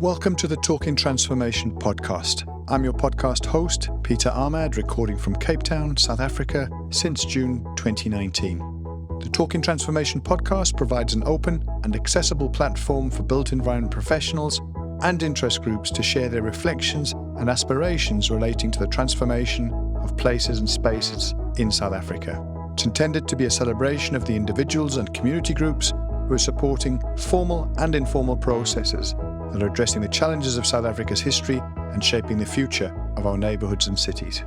Welcome to the Talking Transformation podcast. I'm your podcast host, Peter Ahmad, recording from Cape Town, South Africa, since June 2019. The Talking Transformation podcast provides an open and accessible platform for built environment professionals and interest groups to share their reflections and aspirations relating to the transformation of places and spaces in South Africa. It's intended to be a celebration of the individuals and community groups who are supporting formal and informal processes that are addressing the challenges of South Africa's history and shaping the future of our neighbourhoods and cities.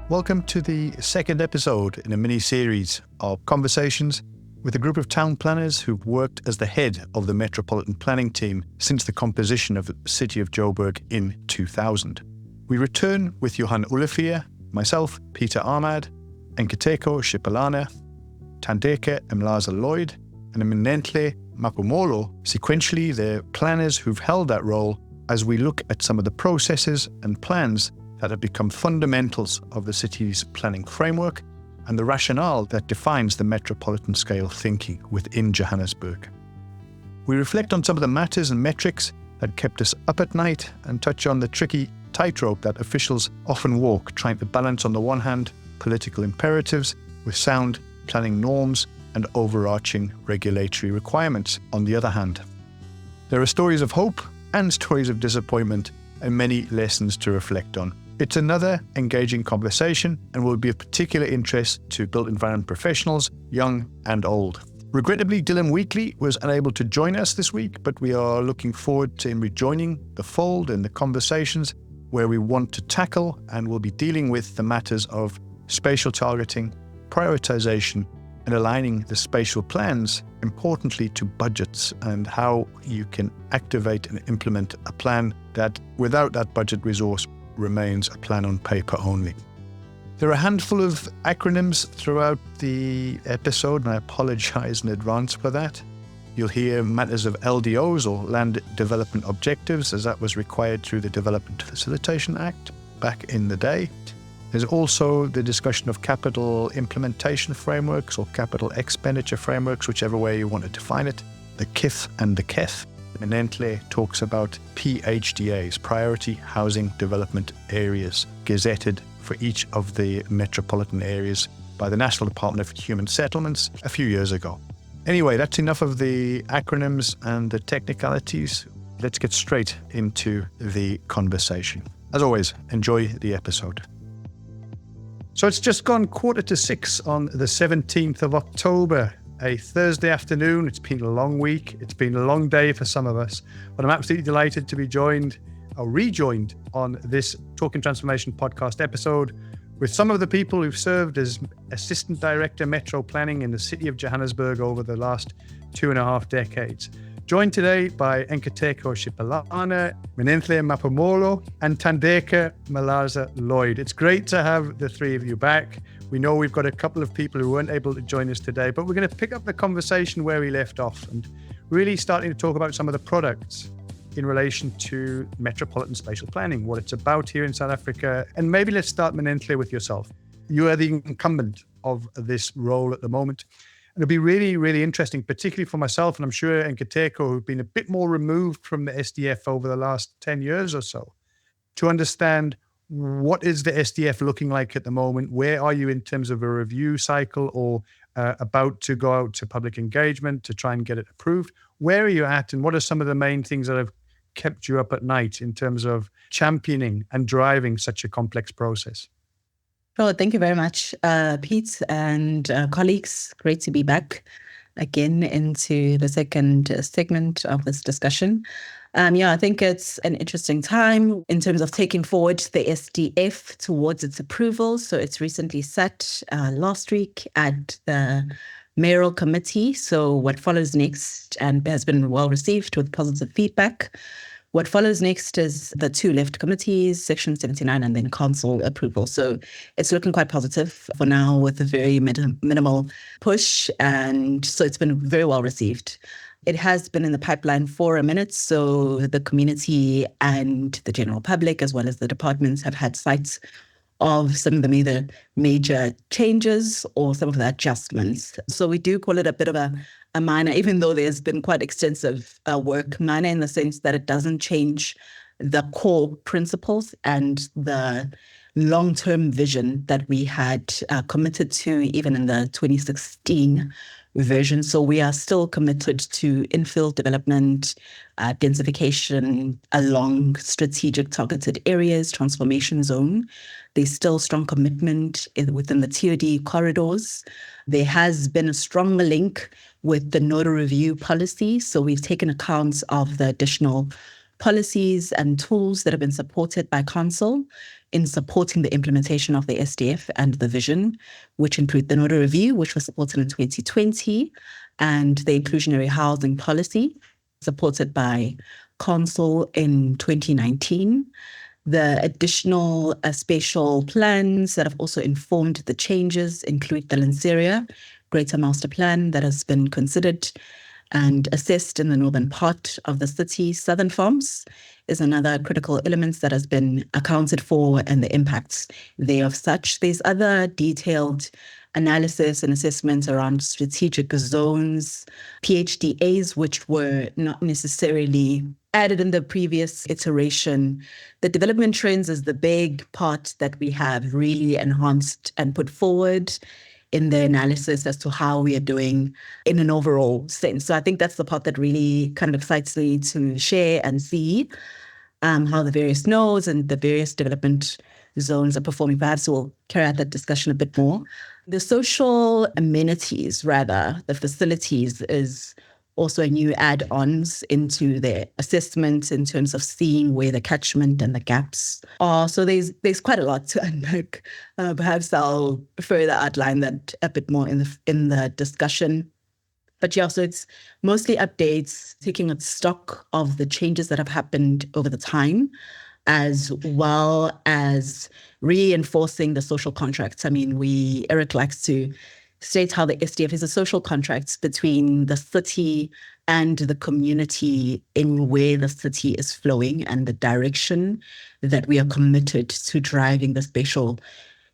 Welcome to the second episode in a mini-series of conversations with a group of town planners who've worked as the head of the metropolitan planning team since the composition of the city of Joburg in 2000. We return with Johan Olivier, myself, Peter Ahmad, Nkateko Shipalana, Thandeka and Mlaza-Lloyd, and Minenhle Maphumulo. Sequentially, they're planners who've held that role as we look at some of the processes and plans that have become fundamentals of the city's planning framework and the rationale that defines the metropolitan scale thinking within Johannesburg. We reflect on some of the matters and metrics that kept us up at night and touch on the tricky tightrope that officials often walk, trying to balance on the one hand political imperatives with sound planning norms and overarching regulatory requirements on the other hand. There are stories of hope and stories of disappointment and many lessons to reflect on. It's another engaging conversation and will be of particular interest to built environment professionals, young and old. Regrettably, Dylan Wheatley was unable to join us this week, but we are looking forward to him rejoining the fold and the conversations where we want to tackle and will be dealing with the matters of spatial targeting, prioritization, and aligning the spatial plans, importantly, to budgets and how you can activate and implement a plan that, without that budget resource, remains a plan on paper only. There are a handful of acronyms throughout the episode, and I apologize in advance for that. You'll hear matters of LDOs, or Land Development Objectives, as that was required through the Development Facilitation Act back in the day. There's also the discussion of capital implementation frameworks or capital expenditure frameworks, whichever way you want to define it, the KIF and the KEF. Minenhle talks about PHDAs, Priority Housing Development Areas, gazetted for each of the metropolitan areas by the National Department of Human Settlements a few years ago. Anyway, that's enough of the acronyms and the technicalities. Let's get straight into the conversation. As always, enjoy the episode. So it's just gone 5:45 on the 17th of October, a Thursday afternoon. It's been a long week. It's been a long day for some of us, but I'm absolutely delighted to be rejoined on this Talking Transformation podcast episode with some of the people who've served as Assistant Director Metro Planning in the city of Johannesburg over the last 2.5 decades. Joined today by Nkateko Shipalana, Minenhle Maphumulo, and Thandeka Mlaza-Lloyd. It's great to have the three of you back. We know we've got a couple of people who weren't able to join us today, but we're going to pick up the conversation where we left off and really starting to talk about some of the products in relation to metropolitan spatial planning, what it's about here in South Africa. And maybe let's start, Minenhle, with yourself. You are the incumbent of this role at the moment. And it'll be really, really interesting, particularly for myself, and I'm sure Nkateko, who've been a bit more removed from the SDF over the last 10 years or so, to understand what is the SDF looking like at the moment? Where are you in terms of a review cycle or about to go out to public engagement to try and get it approved? Where are you at, and what are some of the main things that have kept you up at night in terms of championing and driving such a complex process? Sure. Thank you very much, Pete and colleagues. Great to be back again into the second segment of this discussion. I think it's an interesting time in terms of taking forward the SDF towards its approval. So it's recently sat last week at the mayoral committee. So what follows next, and has been well received with positive feedback, what follows next is the two left committees, Section 79, and then council approval. So it's looking quite positive for now with a very minimal push. And so it's been very well received. It has been in the pipeline for a minute. So the community and the general public, as well as the departments, have had sight of some of the either major changes or some of the adjustments. So we do call it a bit of a a minor, even though there's been quite extensive work, minor in the sense that it doesn't change the core principles and the long-term vision that we had committed to even in the 2016 version. So we are still committed to infill development, densification along strategic targeted areas, transformation zone. There's still strong commitment within the TOD corridors. There has been a strong link with the nodal review policy. So we've taken account of the additional policies and tools that have been supported by Council in supporting the implementation of the SDF and the vision, which include the nodal review, which was supported in 2020, and the inclusionary housing policy, supported by Council in 2019. The additional spatial plans that have also informed the changes include the Lanseria Greater Master Plan that has been considered and assessed in the northern part of the city. Southern Farms is another critical element that has been accounted for and the impacts thereof such. There's other detailed analysis and assessments around strategic zones, PHDAs, which were not necessarily added in the previous iteration. The development trends is the big part that we have really enhanced and put forward in the analysis as to how we are doing in an overall sense. So I think that's the part that really kind of excites me to share and see how the various nodes and the various development zones are performing. Perhaps we'll carry out that discussion a bit more. The social amenities, rather, the facilities is also a new add-ons into the assessment in terms of seeing where the catchment and the gaps are. So there's quite a lot to unpack. Perhaps I'll further outline that a bit more in the discussion. But yeah, so it's mostly updates, taking a stock of the changes that have happened over the time, as well as reinforcing the social contracts. I mean, Eric likes to state how the SDF is a social contract between the city and the community in where the city is flowing and the direction that we are committed to driving the spatial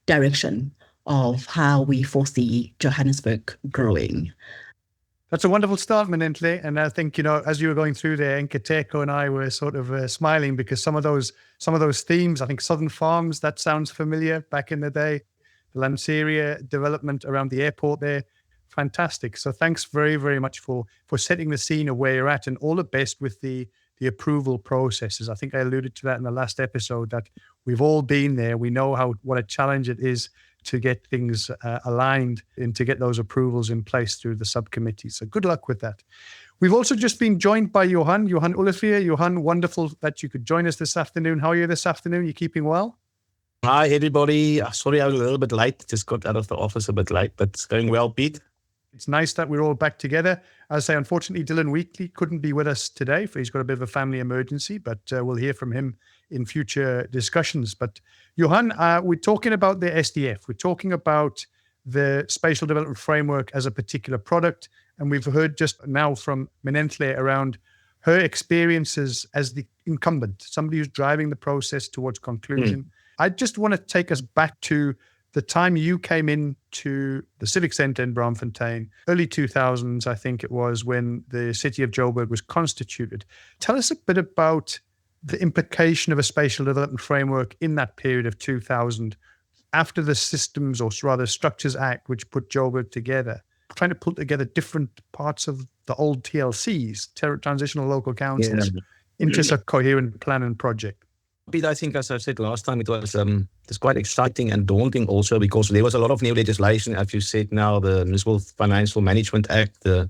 direction of how we foresee Johannesburg growing. That's a wonderful start, Minenhle. And I think, as you were going through there, Nkateko and I were sort of smiling because some of those themes, I think Southern Farms, that sounds familiar back in the day. The Lanseria development around the airport there, fantastic. So thanks very, very much for setting the scene of where you're at, and all the best with the approval processes. I think I alluded to that in the last episode, that we've all been there. We know what a challenge it is to get things aligned and to get those approvals in place through the subcommittee. So good luck with that. We've also just been joined by Johan Olivier. Johan, wonderful that you could join us this afternoon. How are you this afternoon? You keeping well? Hi, everybody. Sorry, I was a little bit late. Just got out of the office a bit late, but it's going well, Pete. It's nice that we're all back together. As I say, unfortunately, Dylan Weekly couldn't be with us today, for he's got a bit of a family emergency, but we'll hear from him in future discussions. But Johan, we're talking about the SDF. We're talking about the Spatial Development Framework as a particular product. And we've heard just now from Minenhle around her experiences as the incumbent, somebody who's driving the process towards conclusion. I just want to take us back to the time you came into the Civic Centre in Braamfontein, early 2000s, I think it was, when the city of Joburg was constituted. Tell us a bit about the implication of a spatial development framework in that period of 2000, after the Systems, or rather Structures Act, which put Joburg together, trying to pull together different parts of the old TLCs, Transitional Local Councils, into a coherent plan and project. Pete, I think, as I said last time, it was quite exciting and daunting also, because there was a lot of new legislation, as you said now, the Municipal Financial Management Act, the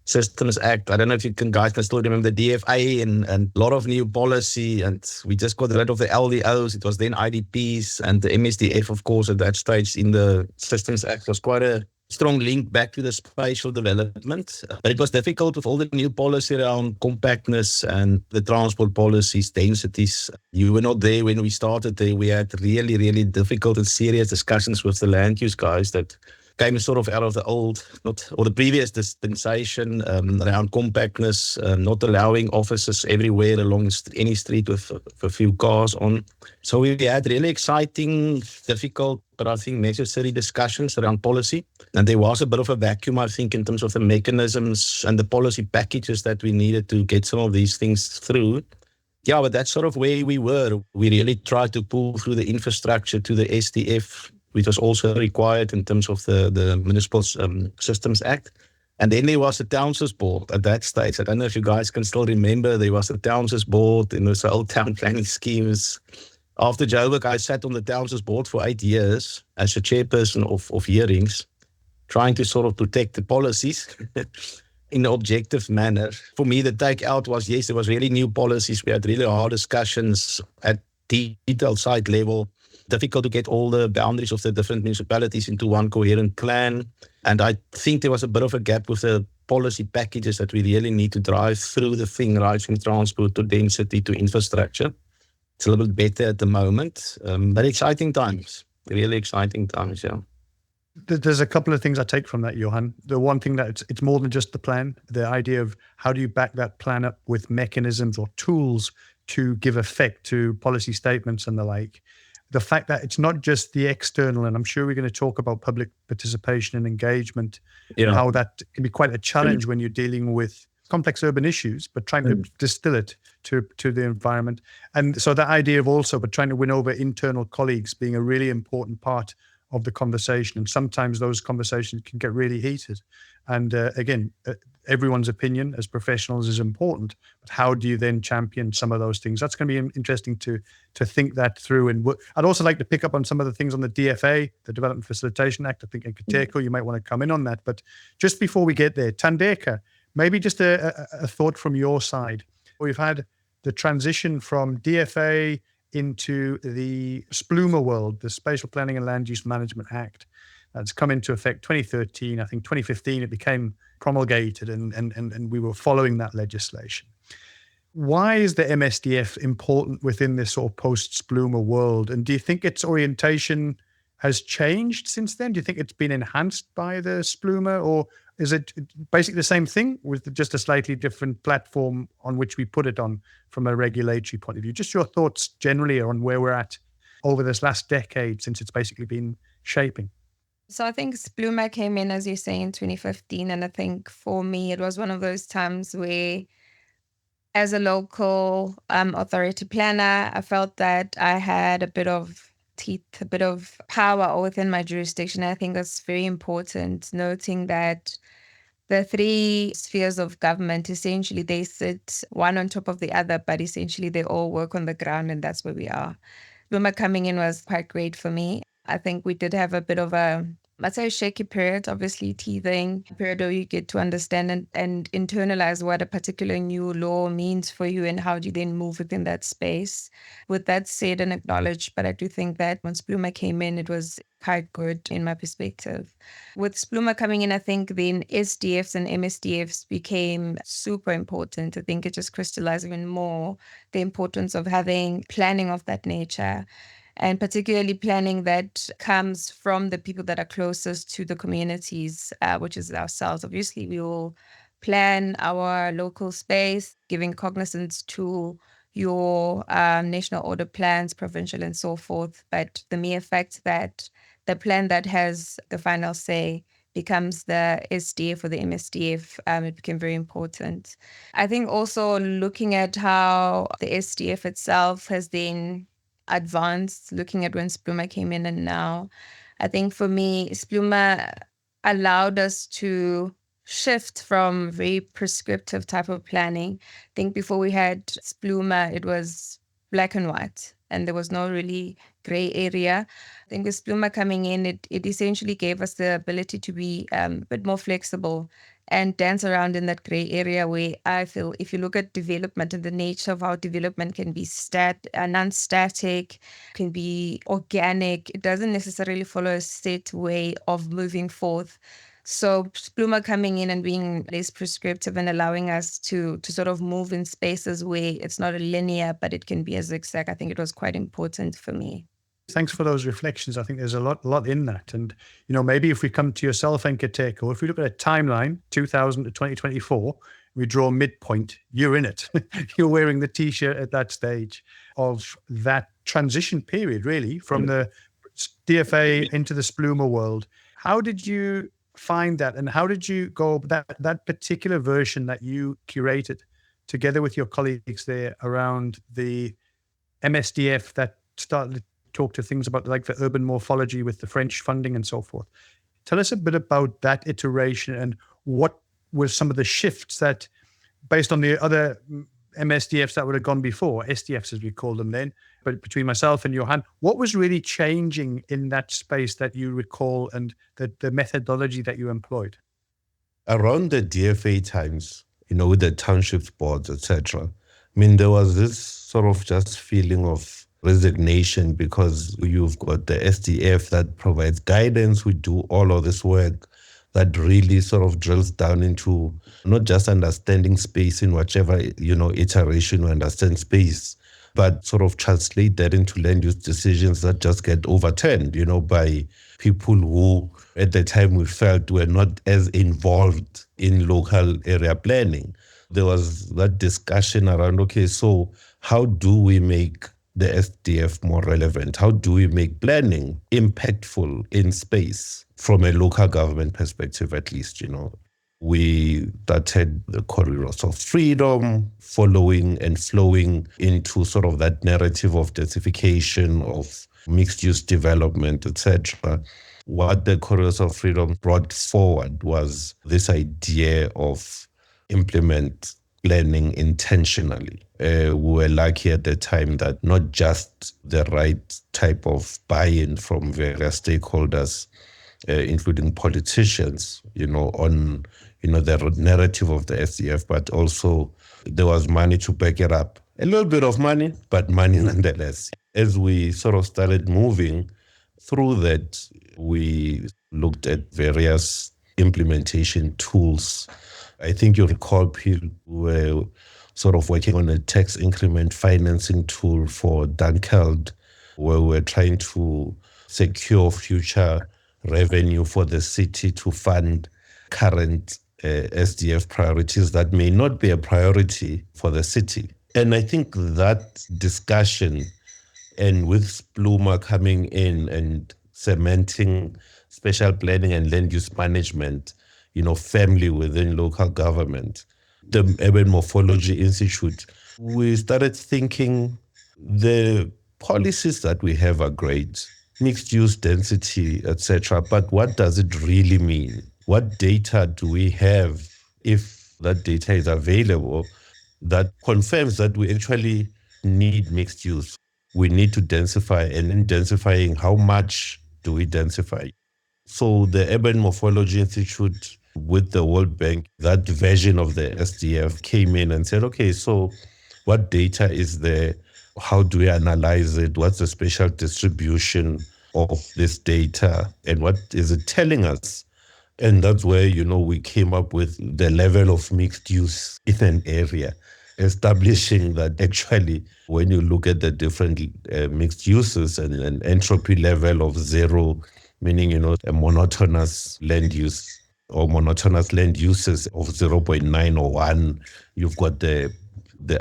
Systems Act. I don't know if guys can still remember the DFA, and a lot of new policy, and we just got rid of the LDOs. It was then IDPs, and the MSDF, of course, at that stage in the Systems Act was quite a strong link back to the spatial development. But it was difficult with all the new policy around compactness and the transport policies, densities. You were not there when we started there. We had really, really difficult and serious discussions with the land use guys that came sort of out of the the previous dispensation around compactness, not allowing offices everywhere along any street with a few cars on. So we had really exciting, difficult, but I think necessary discussions around policy. And there was a bit of a vacuum, I think, in terms of the mechanisms and the policy packages that we needed to get some of these things through. Yeah, but that's sort of where we were. We really tried to pull through the infrastructure to the SDF, which was also required in terms of the Municipal Systems Act. And then there was the Townships Board at that stage. I don't know if you guys can still remember, there was the Townships Board and those old town planning schemes. After Joburg, I sat on the Townships Board for 8 years as a chairperson of hearings, trying to sort of protect the policies in an objective manner. For me, the takeout was, yes, there was really new policies. We had really hard discussions at detailed site level. Difficult to get all the boundaries of the different municipalities into one coherent plan. And I think there was a bit of a gap with the policy packages that we really need to drive through the thing, right, from transport to density to infrastructure. It's a little bit better at the moment, but exciting times, really exciting times, yeah. There's a couple of things I take from that, Johan. The one thing that it's more than just the plan, the idea of how do you back that plan up with mechanisms or tools to give effect to policy statements and the like. The fact that it's not just the external, and I'm sure we're going to talk about public participation and engagement, and how that can be quite a challenge when you're dealing with complex urban issues, but trying to distill it to the environment. And so that idea of also, but trying to win over internal colleagues being a really important part of the conversation. And sometimes those conversations can get really heated. And again, everyone's opinion as professionals is important, but how do you then champion some of those things? That's going to be interesting to think that through. And I'd also like to pick up on some of the things on the DFA, the Development Facilitation Act. I think Nkateko, you might want to come in on that. But just before we get there, Thandeka, maybe just a thought from your side. We've had the transition from DFA into the SPLUMA world, the Spatial Planning and Land Use Management Act. That's come into effect 2013. I think 2015 it became promulgated and we were following that legislation. Why is the MSDF important within this sort of post-SPLUMA world? And do you think its orientation has changed since then? Do you think it's been enhanced by the SPLUMA, or is it basically the same thing with just a slightly different platform on which we put it on from a regulatory point of view? Just your thoughts generally on where we're at over this last decade since it's basically been shaping. So I think SPLUMA came in, as you say, in 2015. And I think for me, it was one of those times where, as a local authority planner, I felt that I had a bit of teeth, a bit of power within my jurisdiction. I think that's very important, noting that the three spheres of government, essentially, they sit one on top of the other, but essentially they all work on the ground, and that's where we are. SPLUMA coming in was quite great for me. I think we did have a bit of a shaky period, obviously teething period where you get to understand and internalize what a particular new law means for you and how do you then move within that space. With that said and acknowledged, but I do think that when SPLUMA came in, it was quite good in my perspective. With SPLUMA coming in, I think then SDFs and MSDFs became super important. I think it just crystallized even more the importance of having planning of that nature, and particularly planning that comes from the people that are closest to the communities, which is ourselves. Obviously, we will plan our local space, giving cognizance to your national order plans, provincial and so forth. But the mere fact that the plan that has the final say becomes the SDF or the MSDF, it became very important. I think also looking at how the SDF itself has then advanced, looking at when SPLUMA came in and now, I think for me, SPLUMA allowed us to shift from very prescriptive type of planning. I think before we had SPLUMA, it was black and white, and there was no really gray area. I think with SPLUMA coming in, it essentially gave us the ability to be a bit more flexible and dance around in that gray area where I feel if you look at development and the nature of how development can be non-static, can be organic, it doesn't necessarily follow a set way of moving forth. So SPLUMA coming in and being less prescriptive and allowing us to sort of move in spaces where it's not a linear, but it can be a zigzag, I think it was quite important for me. Thanks for those reflections. I think there's a lot in that. And, maybe if we come to yourself, Nkateko, if we look at a timeline, 2000 to 2024, we draw midpoint, you're in it. You're wearing the T-shirt at that stage of that transition period, really, from the DFA into the Spluma world. How did you find that? And how did you go that particular version that you curated together with your colleagues there around the MSDF that started to talk to things about like the urban morphology with the French funding and so forth? Tell us a bit about that iteration and what were some of the shifts that, based on the other MSDFs that would have gone before, SDFs as we called them then, but between myself and Johan, what was really changing in that space that you recall and the methodology that you employed? Around the DFA times, with the townships boards, etc., there was this sort of just feeling of resignation because you've got the SDF that provides guidance. We do all of this work that really sort of drills down into not just understanding space in whichever, iteration we understand space, but sort of translate that into land use decisions that just get overturned, by people who at the time we felt were not as involved in local area planning. There was that discussion around, okay, so how do we make the SDF more relevant? How do we make planning impactful in space from a local government perspective, at least, We started the corridors of freedom, following and flowing into sort of that narrative of densification, of mixed-use development, etc. What the corridors of freedom brought forward was this idea of implement planning intentionally. We were lucky at the time that not just the right type of buy-in from various stakeholders, including politicians, on the narrative of the SDF, but also there was money to back it up. A little bit of money, but money nonetheless. As we sort of started moving through that, we looked at various implementation tools. I think you recall people were sort of working on a tax increment financing tool for Dunkeld, where we're trying to secure future revenue for the city to fund current SDF priorities that may not be a priority for the city. And I think that discussion, and with Spluma coming in and cementing spatial planning and land use management, firmly within local government, the Urban Morphology Institute, we started thinking the policies that we have are great, mixed use density, etc. But what does it really mean? What data do we have, if that data is available, that confirms that we actually need mixed use? We need to densify, and in densifying, how much do we densify? So the Urban Morphology Institute with the World Bank, that version of the SDF came in and said, okay, so what data is there? How do we analyze it? What's the spatial distribution of this data? And what is it telling us? And that's where, we came up with the level of mixed use in an area, establishing that actually when you look at the different mixed uses and an entropy level of 0, meaning, a monotonous land use or monotonous land uses of 0.9 or 1, you've got the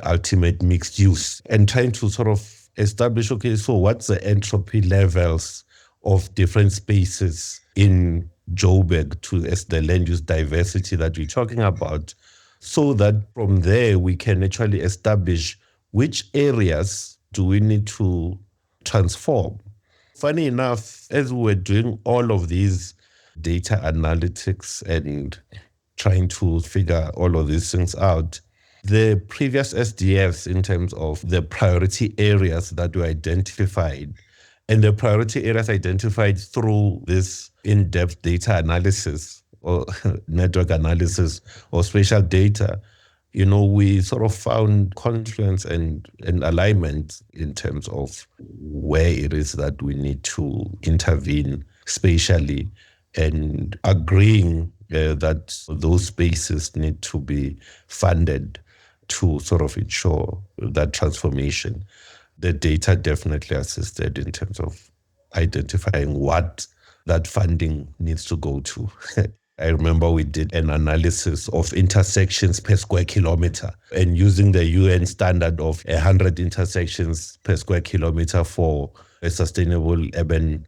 ultimate mixed use, and trying to sort of establish, okay, so what's the entropy levels of different spaces in Joburg as the land use diversity that we're talking about, so that from there we can actually establish which areas do we need to transform. Funny enough, as we were doing all of these data analytics and trying to figure all of these things out, the previous SDFs, in terms of the priority areas that were identified, and the priority areas identified through this in-depth data analysis or network analysis or spatial data, we sort of found confluence and alignment in terms of where it is that we need to intervene spatially, and agreeing that those spaces need to be funded to sort of ensure that transformation. The data definitely assisted in terms of identifying what that funding needs to go to. I remember we did an analysis of intersections per square kilometer and using the UN standard of 100 intersections per square kilometer for a sustainable urban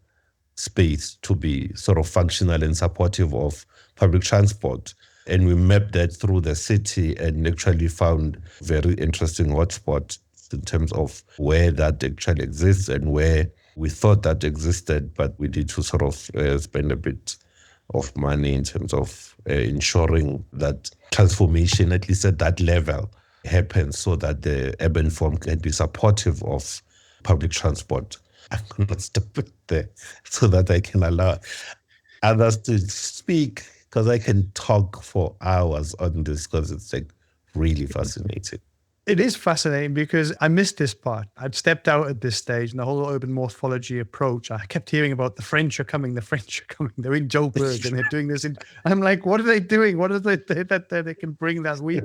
space to be sort of functional and supportive of public transport. And we mapped that through the city and actually found very interesting hotspots in terms of where that actually exists and where we thought that existed, but we need to sort of spend a bit of money in terms of ensuring that transformation, at least at that level, happens so that the urban form can be supportive of public transport. I'm going to stop it there so that I can allow others to speak, because I can talk for hours on this because it's like really fascinating. It is fascinating because I missed this part. I'd stepped out at this stage and the whole urban morphology approach. I kept hearing about the French are coming, They're in Joburg and they're doing this. I'm like, what are they doing? What are they that they can bring that we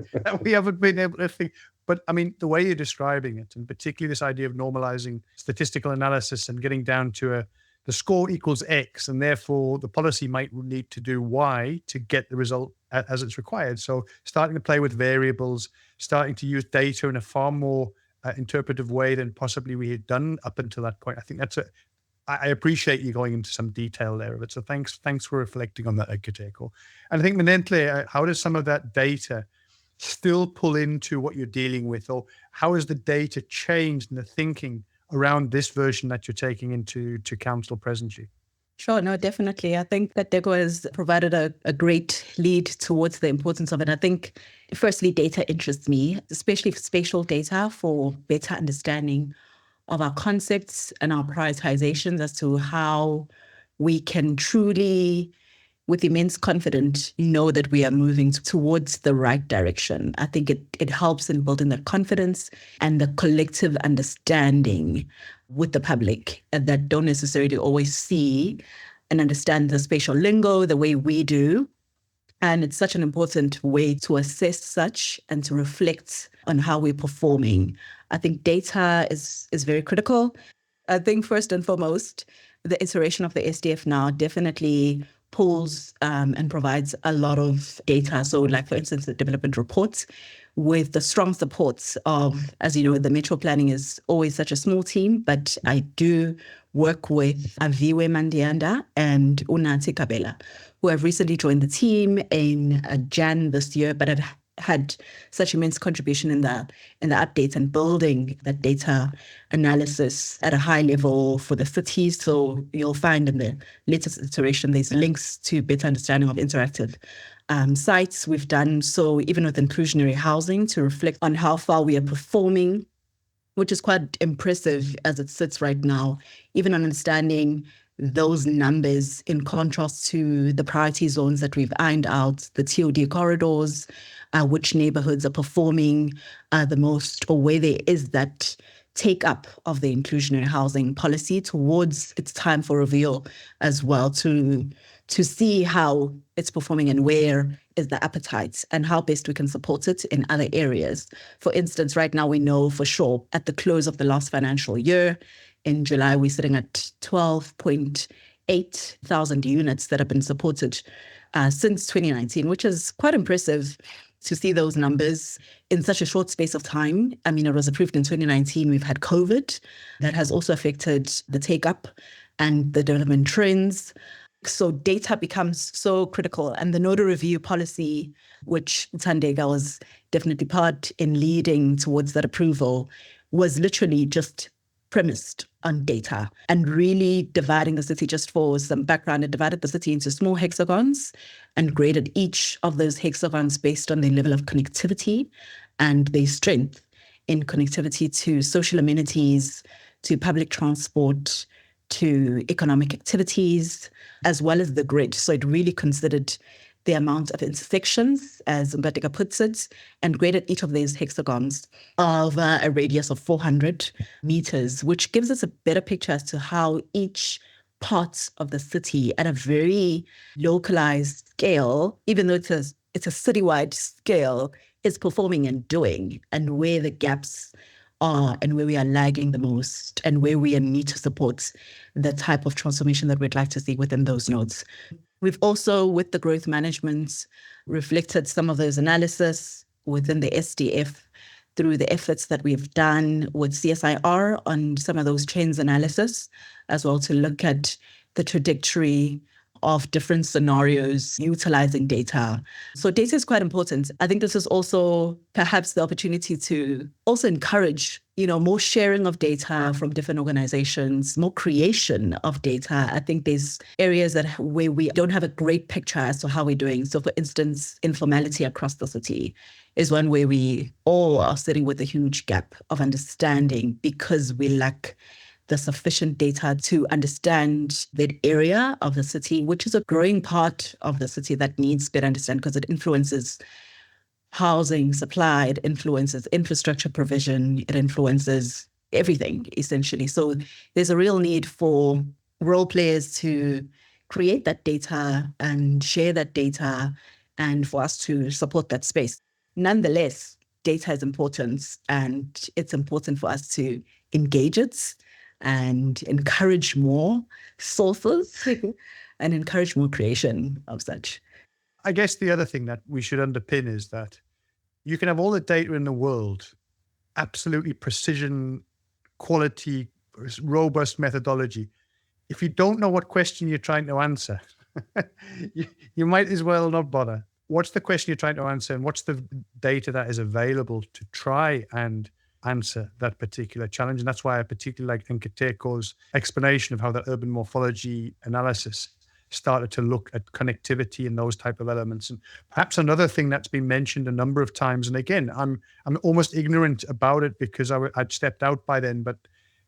haven't been able to think? But I mean, the way you're describing it, and particularly this idea of normalizing statistical analysis and getting down to the score equals X, and therefore the policy might need to do Y to get the result as it's required. So starting to play with variables, starting to use data in a far more interpretive way than possibly we had done up until that point. I think I appreciate you going into some detail there of it. So thanks for reflecting on that, Nkateko. And I think, Minenhle, how does some of that data still pull into what you're dealing with, or how has the data changed in the thinking around this version that you're taking into council presently? Sure, no, definitely. I think that Nkateko has provided a great lead towards the importance of it. I think, firstly, data interests me, especially spatial data, for better understanding of our concepts and our prioritizations as to how we can truly, with immense confidence, know that we are moving towards the right direction. I think it helps in building that confidence and the collective understanding with the public that don't necessarily always see and understand the spatial lingo the way we do. And it's such an important way to assess such and to reflect on how we're performing. I think data is very critical. I think first and foremost, the iteration of the SDF now definitely pulls and provides a lot of data. So like, for instance, the development reports with the strong supports of, as you know, the Metro Planning is always such a small team, but I do work with Aviwe Mandianda and Unati Kabela, who have recently joined the team in Jan this year, but have had such immense contribution in the updates and building that data analysis at a high level for the cities. So you'll find in the latest iteration, there's links to better understanding of interactive sites. We've done so even with inclusionary housing to reflect on how far we are performing, which is quite impressive as it sits right now, even on understanding those numbers in contrast to the priority zones that we've ironed out, the TOD corridors, which neighborhoods are performing the most, or where there is that take up of the inclusionary housing policy towards its time for reveal as well, to see how it's performing and where is the appetite and how best we can support it in other areas. For instance, right now we know for sure at the close of the last financial year, in July, we're sitting at 12.8 thousand units that have been supported since 2019, which is quite impressive to see those numbers in such a short space of time. I mean, it was approved in 2019. We've had COVID that has also affected the take-up and the development trends. So data becomes so critical. And the nodal review policy, which Thandeka was definitely part in leading towards that approval, was literally just premised on data and really dividing the city. Just for some background, it divided the city into small hexagons and graded each of those hexagons based on their level of connectivity and their strength in connectivity to social amenities, to public transport, to economic activities, as well as the grid. So it really considered the amount of intersections, as Nkateko puts it, and graded each of these hexagons of a radius of 400 meters, which gives us a better picture as to how each part of the city at a very localized scale, even though it's a citywide scale, is performing and doing, and where the gaps are and where we are lagging the most and where we need to support the type of transformation that we'd like to see within those nodes. We've also, with the growth management, reflected some of those analysis within the SDF through the efforts that we've done with CSIR on some of those trends analysis, as well to look at the trajectory of different scenarios utilizing data. So data is quite important. I think this is also perhaps the opportunity to also encourage, more sharing of data from different organizations, more creation of data. I think there's areas where we don't have a great picture as to how we're doing. So for instance, informality across the city is one where we all are sitting with a huge gap of understanding because we lack the sufficient data to understand that area of the city, which is a growing part of the city that needs better understanding because it influences housing supply, it influences infrastructure provision, it influences everything, essentially. So there's a real need for role players to create that data and share that data and for us to support that space. Nonetheless, data is important and it's important for us to engage it and encourage more sources and encourage more creation of such. I guess the other thing that we should underpin is that you can have all the data in the world, absolutely precision, quality, robust methodology. If you don't know what question you're trying to answer, you might as well not bother. What's the question you're trying to answer, and what's the data that is available to try and answer that particular challenge? And that's why I particularly like Nkateko's explanation of how the urban morphology analysis started to look at connectivity and those type of elements. And perhaps another thing that's been mentioned a number of times, and again, I'm almost ignorant about it because I'd stepped out by then, but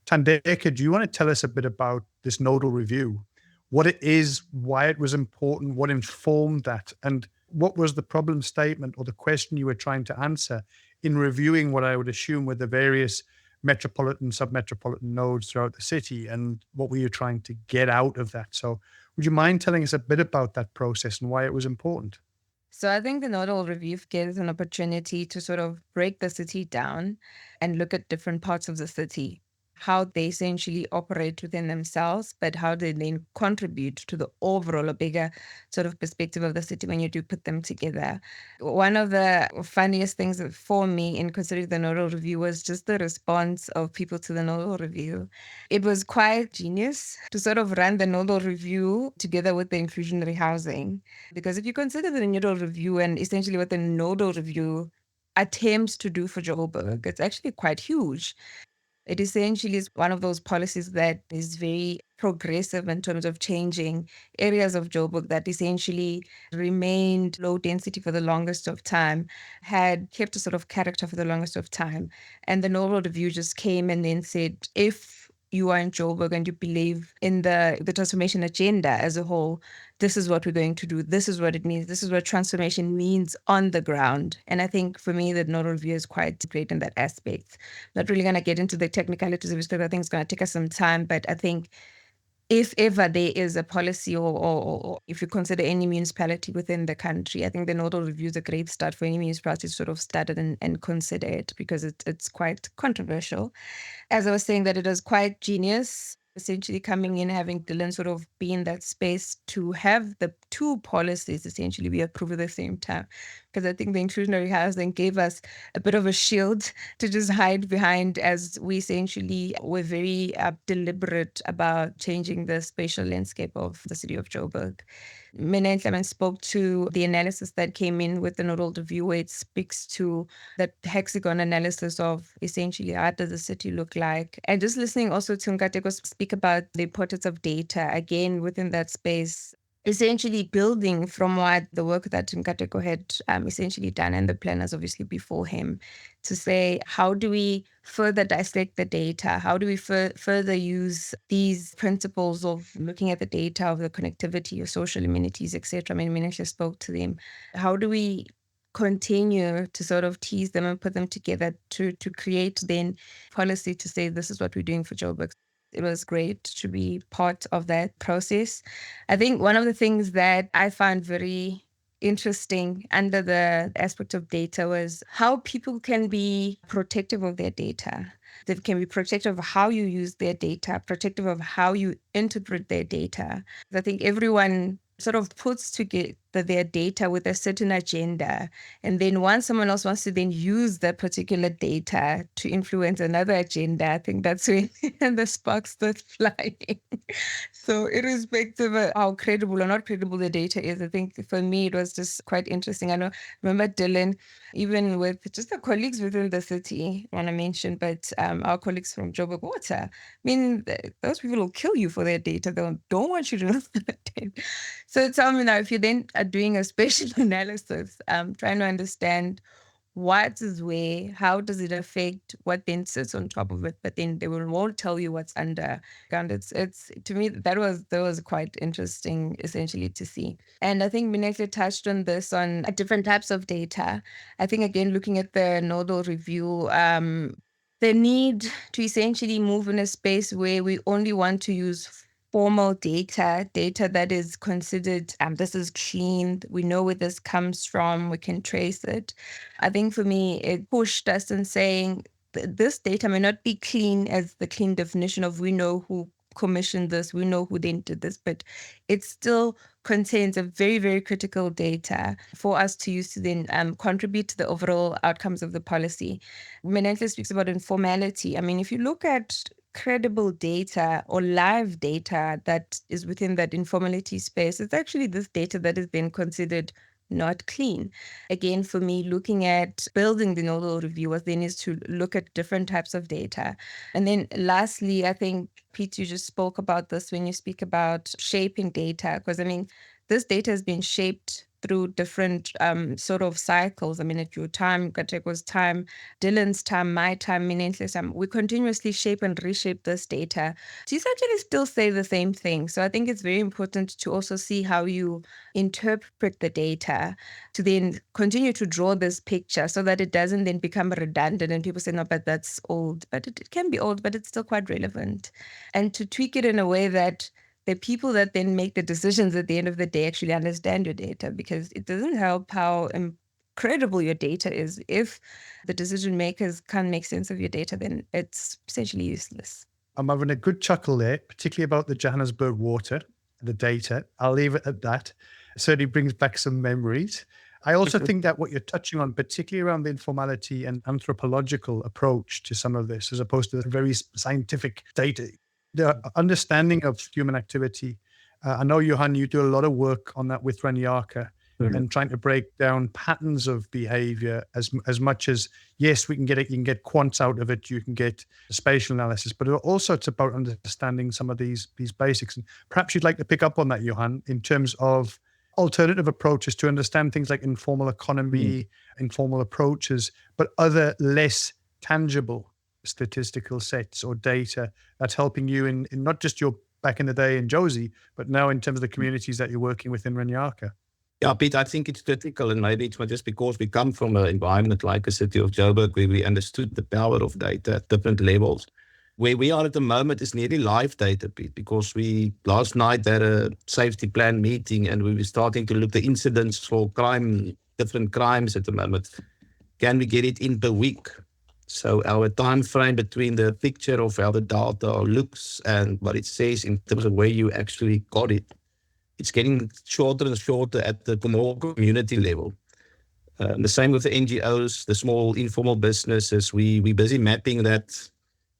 Thandeka, do you want to tell us a bit about this nodal review? What it is, why it was important, what informed that, and what was the problem statement or the question you were trying to answer in reviewing what I would assume were the various metropolitan, submetropolitan nodes throughout the city, and what were you trying to get out of that? So would you mind telling us a bit about that process and why it was important? So I think the nodal review gives an opportunity to sort of break the city down and look at different parts of the city, how they essentially operate within themselves, but how they then contribute to the overall, a bigger sort of perspective of the city when you do put them together. One of the funniest things for me in considering the nodal review was just the response of people to the nodal review. It was quite genius to sort of run the nodal review together with the inclusionary housing. Because if you consider the nodal review and essentially what the nodal review attempts to do for Joburg, it's actually quite huge. It essentially is one of those policies that is very progressive in terms of changing areas of Joburg that essentially remained low density for the longest of time, had kept a sort of character for the longest of time. And the nodal review just came and then said, if you are in Joburg and you believe in the transformation agenda as a whole, this is what we're going to do. This is what it means. This is what transformation means on the ground. And I think for me, the nodal review is quite great in that aspect. Not really going to get into the technicalities of it because I think it's going to take us some time. But I think if ever there is a policy or if you consider any municipality within the country, I think the nodal review is a great start for any municipality to sort of start it and consider it because it's quite controversial. As I was saying, that it was quite genius, essentially coming in, having Dylan sort of be in that space to have the two policies essentially be approved at the same time. Because I think the inclusionary housing gave us a bit of a shield to just hide behind as we essentially were very deliberate about changing the spatial landscape of the city of Joburg. Minenhle spoke to the analysis that came in with the nodal review, where it speaks to that hexagon analysis of essentially how does the city look like. And just listening also to Nkateko speak about the importance of data, again, within that space, essentially building from what the work that Nkateko had essentially done and the planners obviously before him to say, how do we further dissect the data? How do we further use these principles of looking at the data of the connectivity of social amenities, etc.? I mean, Minenhle spoke to them. How do we continue to sort of tease them and put them together to create then policy to say, this is what we're doing for Joburg? It was great to be part of that process. I think one of the things that I found very interesting under the aspect of data was how people can be protective of their data. They can be protective of how you use their data, protective of how you interpret their data. I think everyone sort of puts together their data with a certain agenda. And then once someone else wants to then use that particular data to influence another agenda, I think that's when the sparks start flying. So irrespective of how credible or not credible the data is, I think for me, it was just quite interesting. Remember Dylan, even with just the colleagues within the city, I want to mention, but our colleagues from Joburg Water, I mean, those people will kill you for their data. They don't want you to know that data. So tell me now, if you then are doing a spatial analysis, trying to understand what is where, how does it affect what then sits on top of it, but then they won't tell you what's under. And it's to me that was quite interesting essentially to see. And I think Minenhle touched on this on different types of data. I think again looking at the nodal review, the need to essentially move in a space where we only want to use formal data that is considered, this is clean, we know where this comes from, we can trace it. I think for me, it pushed us in saying this data may not be clean as the clean definition of we know who commissioned this, we know who then did this, but it still contains a very, very critical data for us to use to then contribute to the overall outcomes of the policy. Minenhle speaks about informality. I mean, if you look at credible data or live data that is within that informality space, it's actually this data that has been considered not clean. Again, for me, looking at building the nodal review was then is to look at different types of data. And then lastly, I think, Pete, you just spoke about this when you speak about shaping data, because I mean, this data has been shaped through different sort of cycles. I mean, at your time, Nkateko's time, Dylan's time, my time, Minenhle's time, we continuously shape and reshape this data to essentially still say the same thing. So I think it's very important to also see how you interpret the data to then continue to draw this picture so that it doesn't then become redundant and people say, no, but that's old. But it can be old, but it's still quite relevant. And to tweak it in a way that the people that then make the decisions at the end of the day actually understand your data, because it doesn't help how incredible your data is. If the decision makers can't make sense of your data, then it's essentially useless. I'm having a good chuckle there, particularly about the Johannesburg water, the data. I'll leave it at that. It certainly brings back some memories. I also think that what you're touching on, particularly around the informality and anthropological approach to some of this, as opposed to the very scientific data, the understanding of human activity. I know, Johan, you do a lot of work on that with Ranyaka and trying to break down patterns of behavior as much as, yes, we can get it, you can get quants out of it, you can get spatial analysis, but also it's about understanding some of these basics. And perhaps you'd like to pick up on that, Johan, in terms of alternative approaches to understand things like informal economy, informal approaches, but other less tangible statistical sets or data that's helping you in not just your back in the day in Josie, but now in terms of the communities that you're working with in Ranyaka. Yeah, Pete, I think it's critical, and maybe it's just because we come from an environment like the city of Joburg where we understood the power of data at different levels. Where we are at the moment is nearly live data, Pete, because we last night had a safety plan meeting and we were starting to look at the incidents for crime, different crimes at the moment. Can we get it in per week? So our time frame between the picture of how the data looks and what it says in terms of where you actually got it, it's getting shorter and shorter at the more community level. The same with the NGOs, the small informal businesses. We're busy mapping that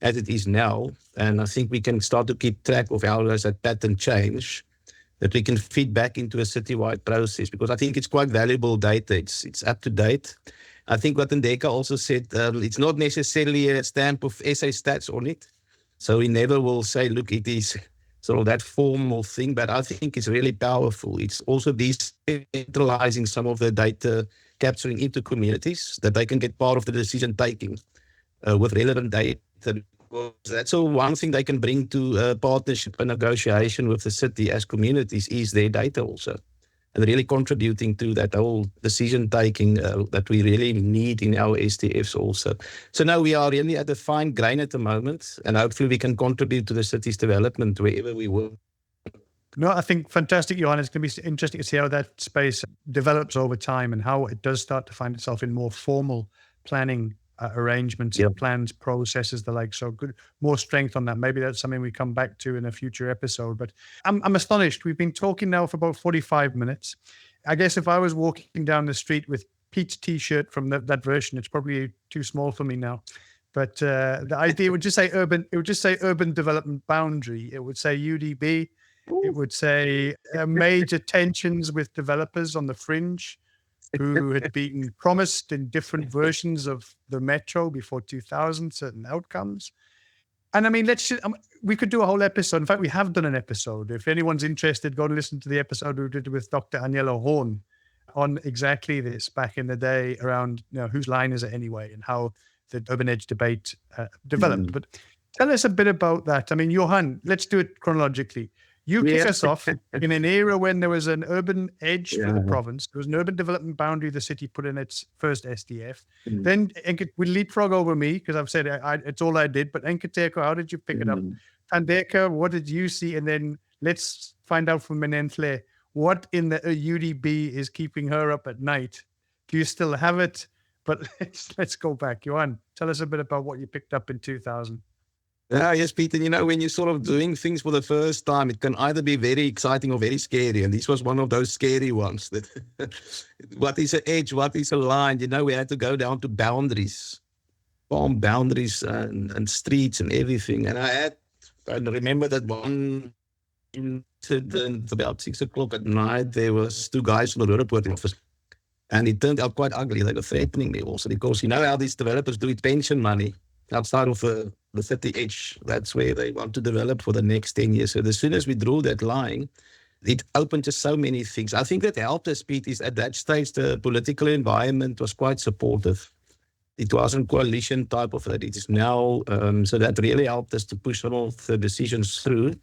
as it is now. And I think we can start to keep track of how does that pattern change, that we can feed back into a citywide process, because I think it's quite valuable data. It's up to date. I think what Thandeka also said, it's not necessarily a stamp of SA stats on it. So we never will say, look, it is sort of that formal thing, but I think it's really powerful. It's also decentralizing some of the data, capturing into communities that they can get part of the decision taking with relevant data. That's all one thing they can bring to partnership and negotiation with the city as communities is their data also. And really contributing to that whole decision-taking that we really need in our STFs also. So now we are really at a fine grain at the moment, and hopefully we can contribute to the city's development wherever we work. No, I think fantastic, Johan. It's going to be interesting to see how that space develops over time and how it does start to find itself in more formal planning arrangements, plans, processes, the like. So good, more strength on that. Maybe that's something we come back to in a future episode. But I'm astonished. We've been talking now for about 45 minutes. I guess if I was walking down the street with Pete's T-shirt from that version, it's probably too small for me now. But the idea would just say urban. It would just say urban development boundary. It would say UDB. It would say major tensions with developers on the fringe, who had been promised in different versions of the Metro before 2000 certain outcomes. And I mean, we could do a whole episode. In fact, we have done an episode. If anyone's interested, go and listen to the episode we did with Dr. Agnello Horn on exactly this back in the day around, whose line is it anyway, and how the urban edge debate developed. But tell us a bit about that. I mean, Johan, let's do it chronologically. You kick us off in an era when there was an urban edge for the province. There was an urban development boundary the city put in its first SDF. Then we leapfrog over me because I've said it's all I did. But Nkateko, how did you pick it up? Thandeka, what did you see? And then let's find out from Minenhle what in the UDB is keeping her up at night. Do you still have it? But let's go back. Johan, tell us a bit about what you picked up in 2000. Yes, Peter, when you're sort of doing things for the first time, it can either be very exciting or very scary. And this was one of those scary ones. That what is an edge? What is a line? We had to go down to boundaries, farm boundaries and streets and everything. And I remember that one incident about 6 o'clock at night. There was two guys from the road reporting office. And it turned out quite ugly. They were threatening me also because how these developers do it, pension money outside of the city edge. That's where they want to develop for the next 10 years. So as soon as we drew that line, it opened just so many things. I think that helped us, Pete, is at that stage, the political environment was quite supportive. It wasn't coalition type of that. It is now. So that really helped us to push some of the decisions through.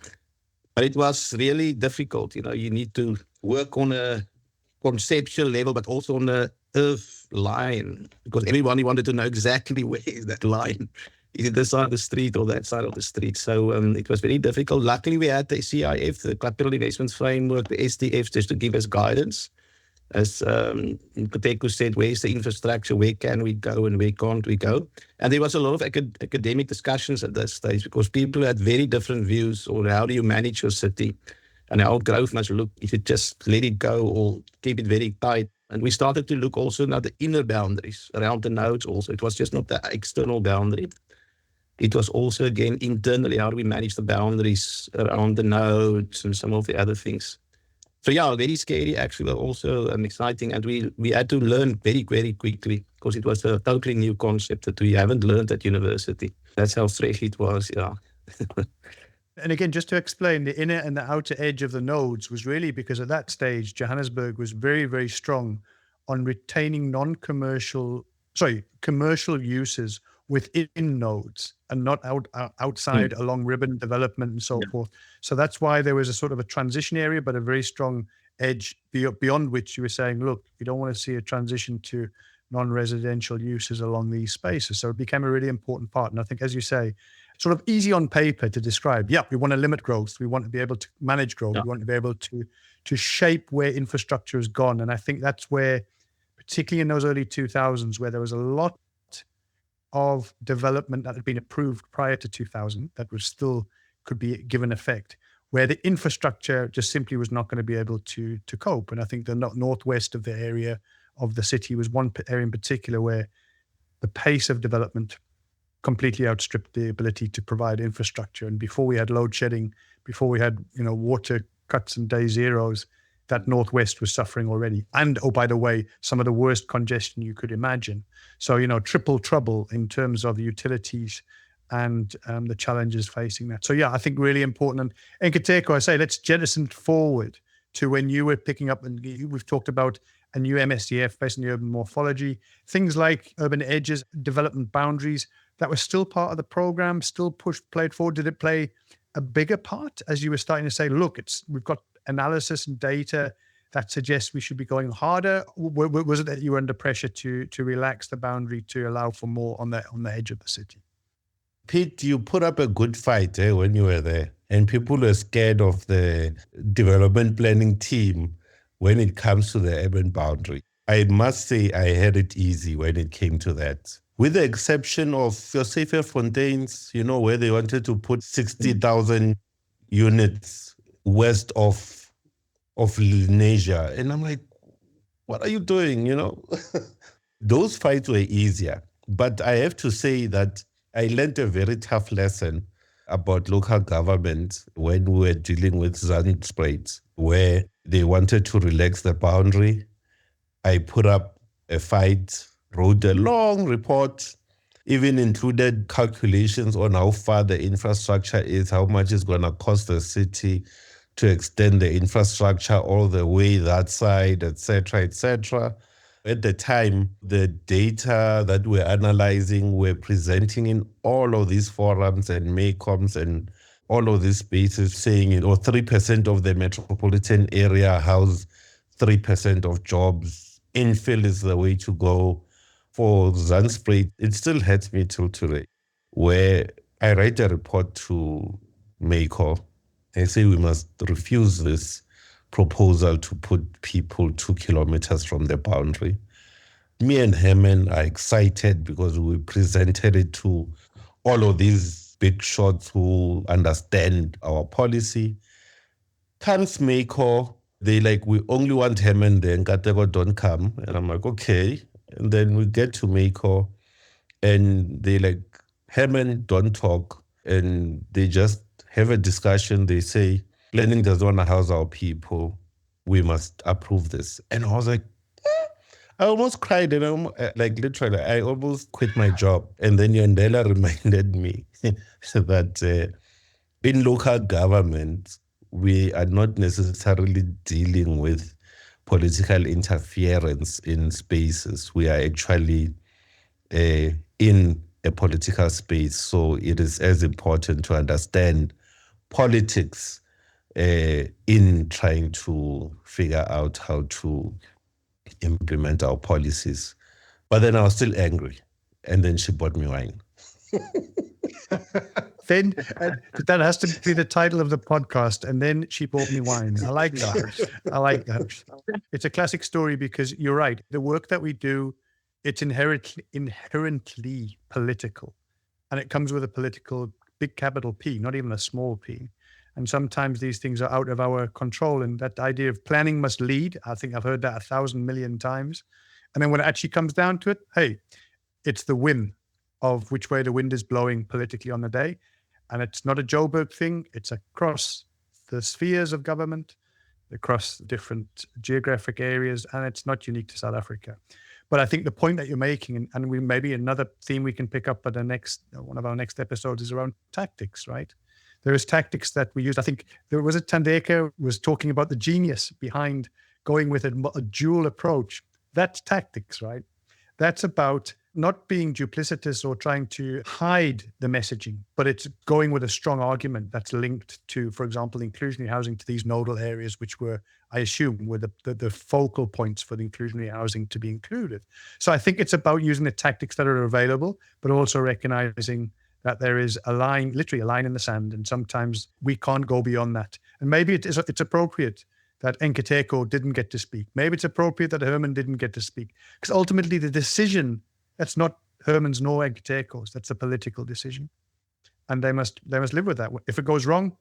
But it was really difficult. You need to work on a conceptual level, but also on the earth line, because everybody wanted to know exactly where is that line. Is it this side of the street or that side of the street? So it was very difficult. Luckily, we had the CIF, the Capital Investment Framework, the SDF, just to give us guidance. As Nkateko said, where's the infrastructure? Where can we go and where can't we go? And there was a lot of academic discussions at that stage because people had very different views on how do you manage your city and how growth must look. If you just let it go or keep it very tight. And we started to look also now the inner boundaries around the nodes also. It was just not the external boundary. It was also, again, internally, how do we manage the boundaries around the nodes and some of the other things. So very scary actually, but also exciting. And we had to learn very, very quickly because it was a totally new concept that we haven't learned at university. That's how fresh it was, And again, just to explain, the inner and the outer edge of the nodes was really because at that stage, Johannesburg was very, very strong on retaining commercial uses within nodes and not outside along ribbon development and so forth. So that's why there was a sort of a transition area, but a very strong edge beyond which you were saying, look, you don't want to see a transition to non-residential uses along these spaces. So it became a really important part. And I think, as you say, sort of easy on paper to describe. We want to limit growth. We want to be able to manage growth. We want to be able to shape where infrastructure has gone. And I think that's where, particularly in those early 2000s, where there was a lot of development that had been approved prior to 2000 that was still could be given effect, where the infrastructure just simply was not going to be able to cope. And I think the northwest of the area of the city was one area in particular where the pace of development completely outstripped the ability to provide infrastructure. And before we had load shedding, before we had water cuts and day zeros, that northwest was suffering already. And oh, by the way, some of the worst congestion you could imagine. So triple trouble in terms of utilities and the challenges facing that. So I think really important. And Nkateko, I say let's jettison forward to when you were picking up, and we've talked about a new MSDF based on the urban morphology, things like urban edges, development boundaries. That was still part of the program, still played forward. Did it play a bigger part as you were starting to say, look, we've got analysis and data that suggests we should be going harder? Was it that you were under pressure to relax the boundary to allow for more on the edge of the city? Pete, you put up a good fight when you were there, and people were scared of the development planning team when it comes to the urban boundary. I must say I had it easy when it came to that. with the exception of your safer Fontaines, where they wanted to put 60,000 units west of Lenasia. And I'm like, what are you doing, Those fights were easier. But I have to say that I learned a very tough lesson about local government when we were dealing with Zandspruit, where they wanted to relax the boundary. I put up a fight, wrote a long report, even included calculations on how far the infrastructure is, how much it's going to cost the city to extend the infrastructure all the way that side, etc., etc. At the time, the data that we're analyzing, we're presenting in all of these forums and MACOMs and all of these spaces saying, 3% of the metropolitan area house 3% of jobs. Infill is the way to go. For Zandspruit, it still hurts me till today, where I write a report to MACO. I say we must refuse this proposal to put people 2 kilometers from the boundary. Me and Herman are excited because we presented it to all of these big shots who understand our policy. Comes MACO, they like, we only want Herman there, Nkateko don't come. And I'm like, okay. And then we get to MACO and they like, Herman don't talk. And they just have a discussion. They say, planning doesn't want to house our people. We must approve this. And I was like, I almost cried. And literally, I almost quit my job. And then Yandela reminded me that in local government, we are not necessarily dealing with political interference in spaces. We are actually in a political space. So it is as important to understand politics in trying to figure out how to implement our policies. But then I was still angry. And then she bought me wine. Then that has to be the title of the podcast. And then she bought me wine. I like that. I like that. It's a classic story because you're right. The work that we do, it's inherently political. And it comes with a political big capital P, not even a small p. And sometimes these things are out of our control. And that idea of planning must lead, I think I've heard that 1,000 million times. And then when it actually comes down to it, hey, it's the whim of which way the wind is blowing politically on the day. And it's not a Joburg thing. It's across the spheres of government, across different geographic areas, and it's not unique to South Africa. But I think the point that you're making, and we maybe another theme we can pick up at the next one of our next episodes is around tactics, right? There is tactics that we use. I think there was a Thandeka was talking about the genius behind going with a dual approach. That's tactics, right? That's about not being duplicitous or trying to hide the messaging, but it's going with a strong argument that's linked to, for example, inclusionary housing, to these nodal areas, which were, I assume, were the focal points for the inclusionary housing to be included. So I think it's about using the tactics that are available, but also recognizing that there is a line, literally a line in the sand, and sometimes we can't go beyond that. And maybe it's appropriate that Nkateko didn't get to speak. Maybe it's appropriate that Herman didn't get to speak, because ultimately the decision, that's not Herman's nor Nkateko's. That's a political decision, and they must live with that. If it goes wrong,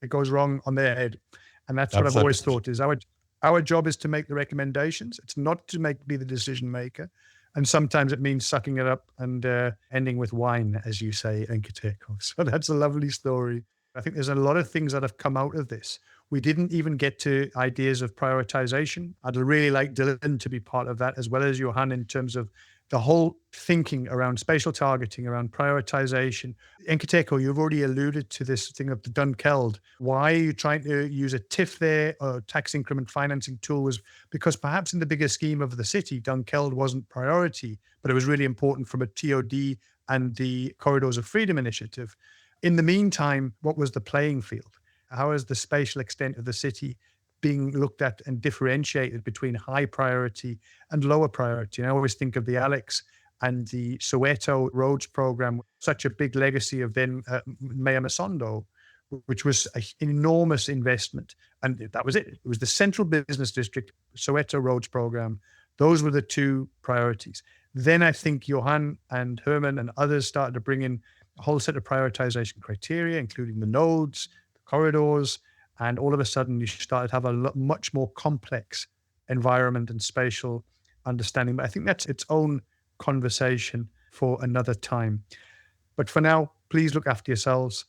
it goes wrong on their head, and that's what I've always thought is our job is to make the recommendations. It's not to be the decision maker, and sometimes it means sucking it up and ending with wine, as you say, Nkateko. So that's a lovely story. I think there's a lot of things that have come out of this. We didn't even get to ideas of prioritization. I'd really like Dylan to be part of that, as well as Johan, in terms of the whole thinking around spatial targeting, around prioritization. Nkateko, you've already alluded to this thing of the Dunkeld. Why are you trying to use a TIF there, or tax increment financing tool? Was because perhaps in the bigger scheme of the city, Dunkeld wasn't priority, but it was really important from a TOD and the Corridors of Freedom initiative. In the meantime, what was the playing field? How is the spatial extent of the city being looked at and differentiated between high priority and lower priority? And I always think of the Alex and the Soweto roads program, such a big legacy of then Mayor Masondo, which was an enormous investment. And that was it. It was the central business district, Soweto roads program. Those were the two priorities. Then I think Johan and Herman and others started to bring in a whole set of prioritization criteria, including the nodes, the corridors, and all of a sudden you started to have a much more complex environment and spatial understanding. But I think that's its own conversation for another time. But for now, please look after yourselves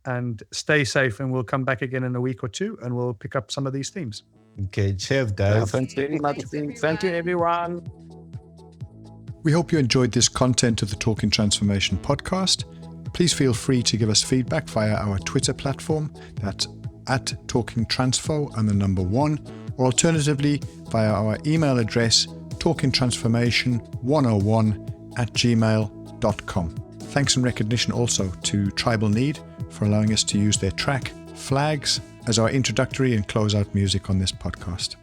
and stay safe, and we'll come back again in a week or two and we'll pick up some of these themes. Okay, cheers, guys. Thank you very much. Thank you, everyone. We hope you enjoyed this content of the Talking Transformation podcast. Please feel free to give us feedback via our Twitter platform, that's @TalkingTransfo and the number 1, or alternatively via our email address talkingtransformation101@gmail.com. Thanks and recognition also to Tribal Need for allowing us to use their track Flags as our introductory and closeout music on this podcast.